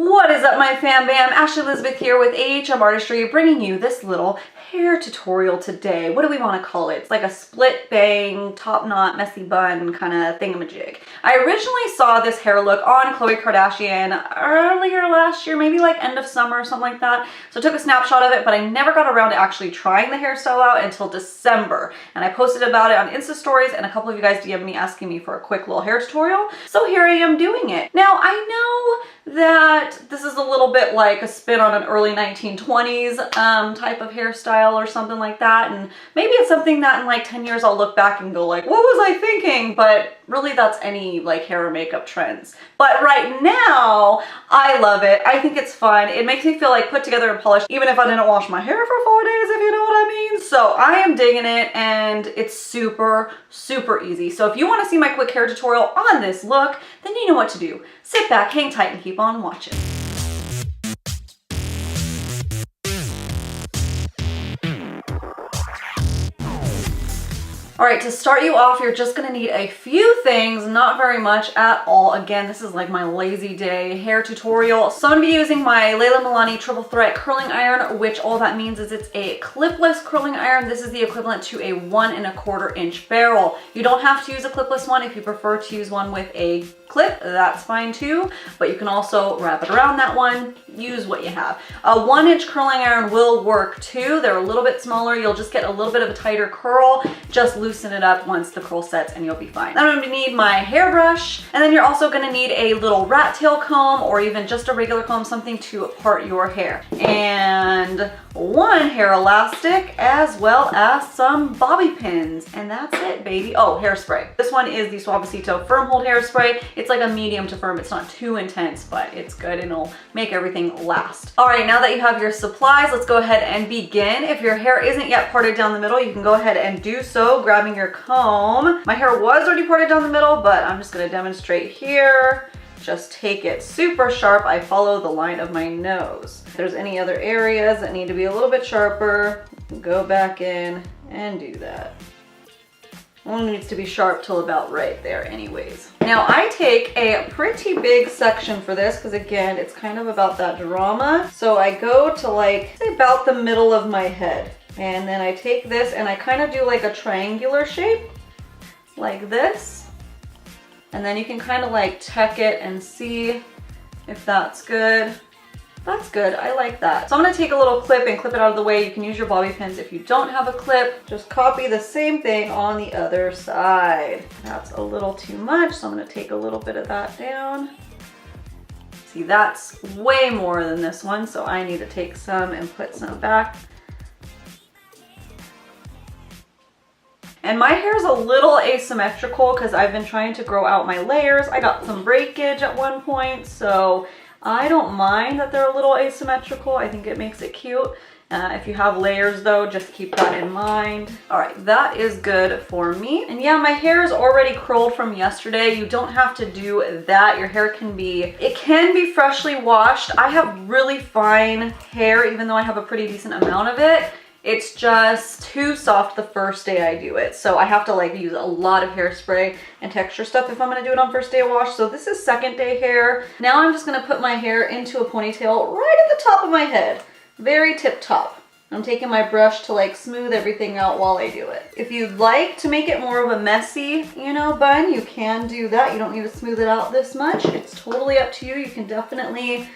What is up, my fam bam? Ashley Elizabeth here with AHM Artistry, bringing you this little hair tutorial today. What do we want to call it? It's like a split bang, top knot, messy bun kind of thingamajig. I originally saw this hair look on Khloe Kardashian earlier last year, maybe like end of summer or something like that. So I took a snapshot of it, but I never got around to actually trying the hairstyle out until December. And I posted about it on Insta stories, and a couple of you guys DM'd me asking me for a quick little hair tutorial. So here I am doing it. Now I know that this is a little bit like a spin on an early 1920s type of hairstyle or something like that, and maybe it's something that in like 10 years I'll look back and go like, what was I thinking? But really that's any like hair or makeup trends. But right now I love it. I think it's fun. It makes me feel like put together and polished even if I didn't wash my hair for 4 days, if you know what I mean. So I am digging it, and it's super easy. So if you want to see my quick hair tutorial on this look, then you know what to do. Sit back, hang tight, and keep on watching. All right, to start you off, you're just gonna need a few things, not very much at all. Again, this is like my lazy day hair tutorial. So I'm gonna be using my Leila Milani triple threat curling iron, which all that means is it's a clipless curling iron. This is the equivalent to a 1 1/4 inch barrel. You don't have to use a clipless one. If you prefer to use one with a clip, that's fine too, but you can also wrap it around that one. Use what you have. A 1 inch curling iron will work too. They're a little bit smaller. You'll just get a little bit of a tighter curl. Just loosen it up once the curl sets and you'll be fine. Then I'm going to need my hairbrush, and then you're also going to need a little rat tail comb or even just a regular comb, something to part your hair, and one hair elastic as well as some bobby pins, and that's it, baby. Oh, hairspray. This one is the Suavecito Firm Hold hairspray. It's like a medium to firm. It's not too intense, but it's good and it'll make everything last. All right, now that you have your supplies, let's go ahead and begin. If your hair isn't yet parted down the middle, you can go ahead and do so, grabbing your comb. My hair was already parted down the middle, but I'm just gonna demonstrate here. Just take it super sharp. I follow the line of my nose. If there's any other areas that need to be a little bit sharper, go back in and do that. Only needs to be sharp till about right there anyways. Now I take a pretty big section for this because again, it's kind of about that drama. So I go to like, say about the middle of my head. And then I take this and I kind of do like a triangular shape, like this. And then you can kind of like check it and see if that's good. That's good, I like that. So I'm gonna take a little clip and clip it out of the way. You can use your bobby pins if you don't have a clip. Just copy the same thing on the other side. That's a little too much, so I'm gonna take a little bit of that down. See, that's way more than this one, so I need to take some and put some back. And my hair is a little asymmetrical because I've been trying to grow out my layers. I got some breakage at one point, so I don't mind that they're a little asymmetrical. I think it makes it cute. If you have layers though, just keep that in mind. All right, that is good for me. And yeah, my hair is already curled from yesterday. You don't have to do that. Your hair can be freshly washed. I have really fine hair, even though I have a pretty decent amount of it. It's just too soft the first day I do it. So I have to like use a lot of hairspray and texture stuff if I'm gonna do it on first day of wash. So this is second day hair. Now I'm just gonna put my hair into a ponytail right at the top of my head. Very tip top. I'm taking my brush to like smooth everything out while I do it. If you'd like to make it more of a messy, you know, bun, you can do that. You don't need to smooth it out this much. It's totally up to you. You can definitely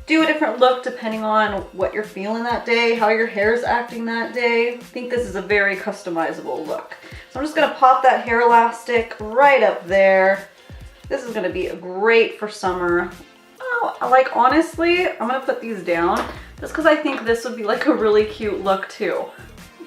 do a different look depending on what you're feeling that day, how your hair is acting that day. I think this is a very customizable look. So I'm just gonna pop that hair elastic right up there. This is gonna be great for summer. Oh, like honestly, I'm gonna put these down just because I think this would be like a really cute look too.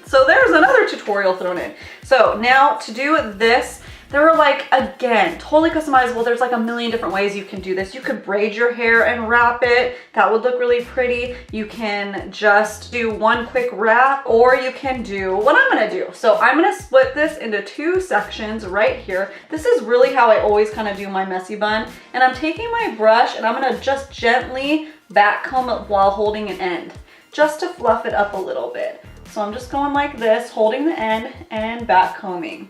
So there's another tutorial thrown in. So now to do this, there are like, again, totally customizable. There's like a million different ways you can do this. You could braid your hair and wrap it. That would look really pretty. You can just do one quick wrap, or you can do what I'm gonna do. So I'm gonna split this into 2 sections right here. This is really how I always kind of do my messy bun. And I'm taking my brush and I'm gonna just gently back comb it while holding an end, just to fluff it up a little bit. So I'm just going like this, holding the end and back combing.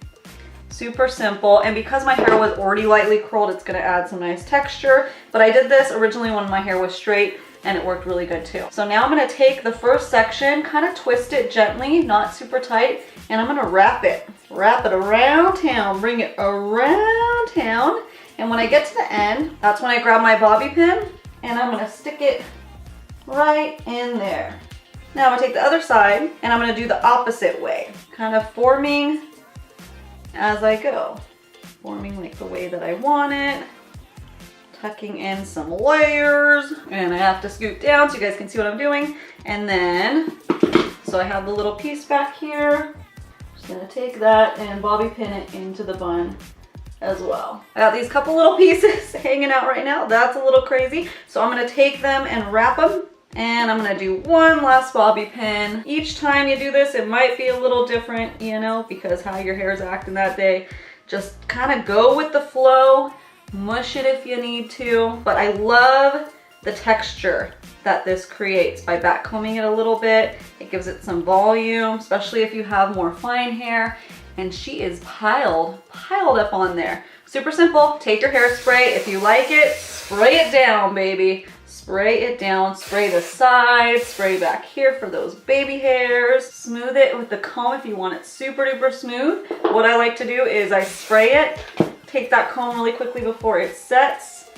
Super simple. And because my hair was already lightly curled, it's gonna add some nice texture. But I did this originally when my hair was straight and it worked really good too. So now I'm gonna take the first section, kind of twist it gently, not super tight, and I'm gonna wrap it. Wrap it around town, bring it around town. And when I get to the end, that's when I grab my bobby pin and I'm gonna stick it right in there. Now I'm gonna take the other side and I'm gonna do the opposite way, kind of forming as I go. Forming like the way that I want it. Tucking in some layers. And I have to scoot down so you guys can see what I'm doing. And then, so I have the little piece back here. Just gonna take that and bobby pin it into the bun as well. I got these couple little pieces hanging out right now. That's a little crazy. So I'm gonna take them and wrap them. And I'm gonna do one last bobby pin. Each time you do this, it might be a little different, you know, because how your hair is acting that day. Just kind of go with the flow, mush it if you need to. But I love the texture that this creates by backcombing it a little bit. It gives it some volume, especially if you have more fine hair. And she is piled up on there. Super simple. Take your hairspray. If you like it, spray it down, baby. Spray it down, spray the sides, spray back here for those baby hairs. Smooth it with the comb if you want it super duper smooth. What I like to do is I spray it, take that comb really quickly before it sets,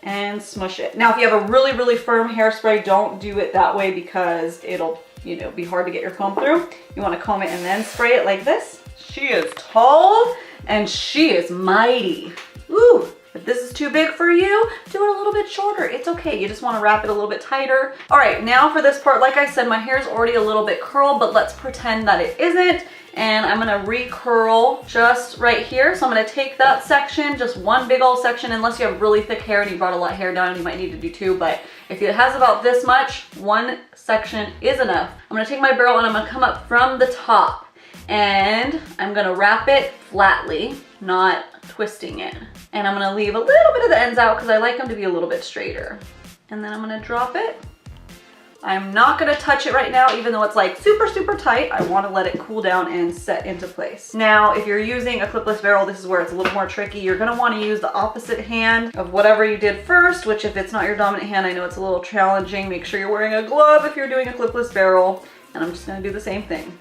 and smush it. Now, if you have a really, really firm hairspray, don't do it that way because it'll, you know, be hard to get your comb through. You want to comb it and then spray it like this. She is tall and she is mighty. Ooh. If this is too big for you, do it a little bit shorter. It's okay. You just want to wrap it a little bit tighter. All right, now for this part, like I said, my hair is already a little bit curled, but let's pretend that it isn't. And I'm going to recurl just right here. So I'm going to take that section, just one big old section, unless you have really thick hair and you brought a lot of hair down, you might need to do two. But if it has about this much, one section is enough. I'm going to take my barrel and I'm going to come up from the top. And I'm going to wrap it flatly, not twisting it. And I'm gonna leave a little bit of the ends out because I like them to be a little bit straighter. And then I'm gonna drop it. I'm not gonna touch it right now, even though it's like super, super tight. I wanna let it cool down and set into place. Now, if you're using a clipless barrel, this is where it's a little more tricky. You're gonna wanna use the opposite hand of whatever you did first, which if it's not your dominant hand, I know it's a little challenging. Make sure you're wearing a glove if you're doing a clipless barrel. And I'm just gonna do the same thing.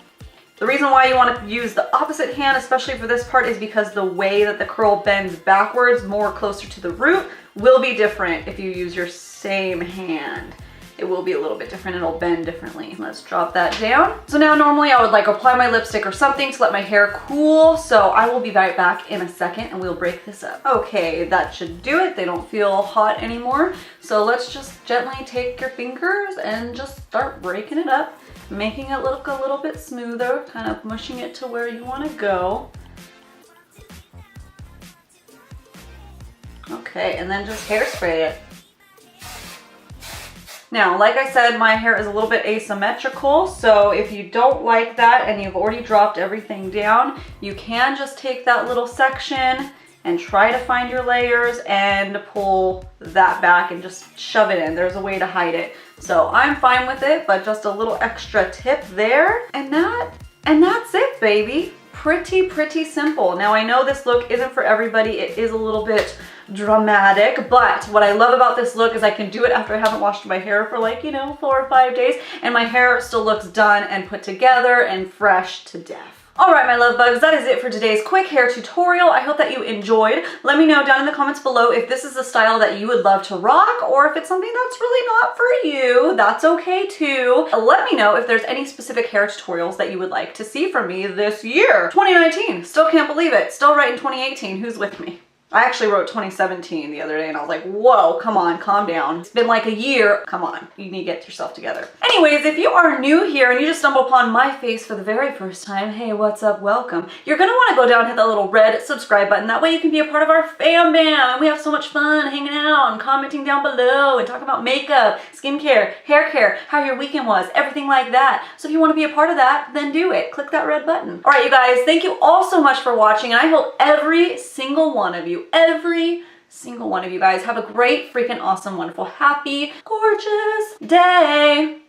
The reason why you want to use the opposite hand, especially for this part, is because the way that the curl bends backwards, more closer to the root, will be different if you use your same hand. It will be a little bit different, it'll bend differently. Let's drop that down. So now normally I would like apply my lipstick or something to let my hair cool, so I will be right back in a second and we'll break this up. Okay, that should do it. They don't feel hot anymore. So let's just gently take your fingers and just start breaking it up. Making it look a little bit smoother, kind of mushing it to where you want to go. Okay, and then just hairspray it. Now, like I said, my hair is a little bit asymmetrical, so if you don't like that and you've already dropped everything down, you can just take that little section and try to find your layers and pull that back and just shove it in. There's a way to hide it. So I'm fine with it, but just a little extra tip there. And that's it, baby. Pretty simple. Now I know this look isn't for everybody. It is a little bit dramatic, but what I love about this look is I can do it after I haven't washed my hair for like, you know, 4 or 5 days, and my hair still looks done and put together and fresh to death. All right, my love bugs, that is it for today's quick hair tutorial. I hope that you enjoyed. Let me know down in the comments below if this is the style that you would love to rock, or if it's something that's really not for you. That's okay too. Let me know if there's any specific hair tutorials that you would like to see from me this year. 2019, still can't believe it. Still writing 2018, who's with me? I actually wrote 2017 the other day and I was like, whoa, come on, calm down. It's been like a year. Come on, you need to get yourself together. Anyways, if you are new here and you just stumbled upon my face for the very first time, hey, what's up, welcome. You're gonna wanna go down and hit that little red subscribe button. That way you can be a part of our fam bam. And we have so much fun hanging out and commenting down below and talking about makeup, skincare, hair care, how your weekend was, everything like that. So if you wanna be a part of that, then do it. Click that red button. All right, you guys, thank you all so much for watching. And I hope every single one of you guys have a great, freaking awesome, wonderful, happy, gorgeous day.